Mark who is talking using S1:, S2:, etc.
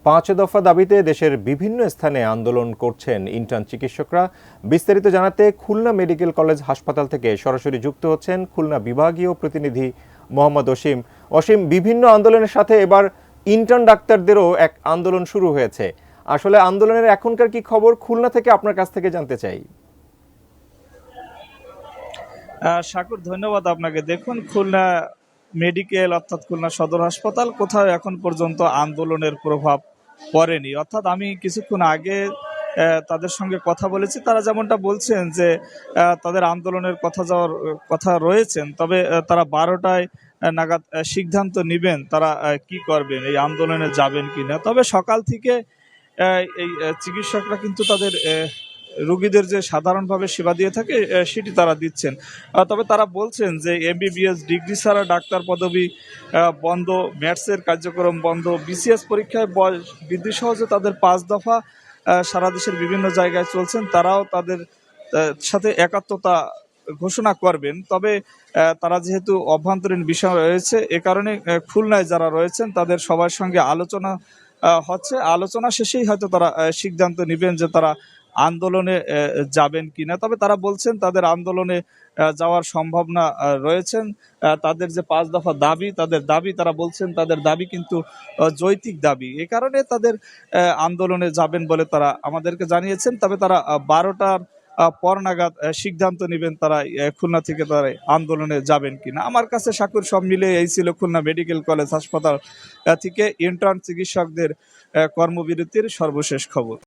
S1: পাঁচ দফা দাবিতে দেশের বিভিন্ন স্থানে আন্দোলন করছেন ইন্টার্ন চিকিৎসকরা। বিস্তারিত জানাতে খুলনা মেডিকেল কলেজ হাসপাতাল থেকে সরাসরি যুক্ত হচ্ছেন খুলনা বিভাগীয় প্রতিনিধি মোহাম্মদ অসীম। অসীম, বিভিন্ন আন্দোলনের সাথে এবার ইন্টার্ন ডাক্তারদেরও এক আন্দোলন শুরু হয়েছে। আসলে আন্দোলনের এখনকার কি খবর, খুলনা থেকে আপনার কাছ থেকে জানতে চাই।
S2: শাকুর, ধন্যবাদ আপনাকে। দেখুন, খুলনা মেডিকেল অর্থাৎ খুলনা সদর হাসপাতাল কোথাও এখন পর্যন্ত আন্দোলনের প্রভাব পড়েনি। অর্থাৎ আমি কিছুক্ষণ আগে তাদের সঙ্গে কথা বলেছি, তারা যেমনটা বলছেন যে তাদের আন্দোলনের কথা রয়েছেন, তবে তারা 12টায় নাগাদ সিদ্ধান্ত নেবেন তারা কি করবেন, এই আন্দোলনে যাবেন কিনা। তবে সকাল থেকে এই চিকিৎসকরা কিন্তু তাদের রোগীদের যে সাধারণভাবে সেবা দিয়ে থাকে সেটি তারা দিচ্ছেন। তবে তারা বলছেন যে এমবিবিএস ডিগ্রি ছাড়া ডাক্তার পদবি বন্ধ, ম্যাটসের কার্যক্রম বন্ধ, বিসিএস পরীক্ষায় বয়স বৃদ্ধি সহ যে তাদের 5 দফা সারা দেশের বিভিন্ন জায়গায় চলছেন, তারাও তাদের সাথে একাত্মতা ঘোষণা করবেন। তবে তারা যেহেতু অভ্যন্তরীণ বিষয় রয়েছে, এ কারণে খুলনায় যারা রয়েছেন তাদের সবার সঙ্গে আলোচনা হচ্ছে। আলোচনা শেষেই হয়তো তারা সিদ্ধান্ত নেবেন যে তারা আন্দোলনে যাবেন কিনা। তবে তারা বলছেন তাদের আন্দোলনে যাওয়ার সম্ভাবনা রয়েছেন। তাদের যে 5 দফা দাবি, তারা বলছেন তাদের দাবি কিন্তু যৌক্তিক দাবি, এ কারণে তাদের আন্দোলনে যাবেন বলে তারা আমাদেরকে জানিয়েছেন। তবে তারা 12টার পর নাগাদ সিদ্ধান্ত নেবেন তারা খুলনা থেকে তারা আন্দোলনে যাবেন কিনা। আমার কাছে শাকুর সব মিলে এই ছিল খুলনা মেডিকেল কলেজ হাসপাতাল থেকে ইন্টার্ন চিকিৎসকদের কর্মবিরতির সর্বশেষ খবর।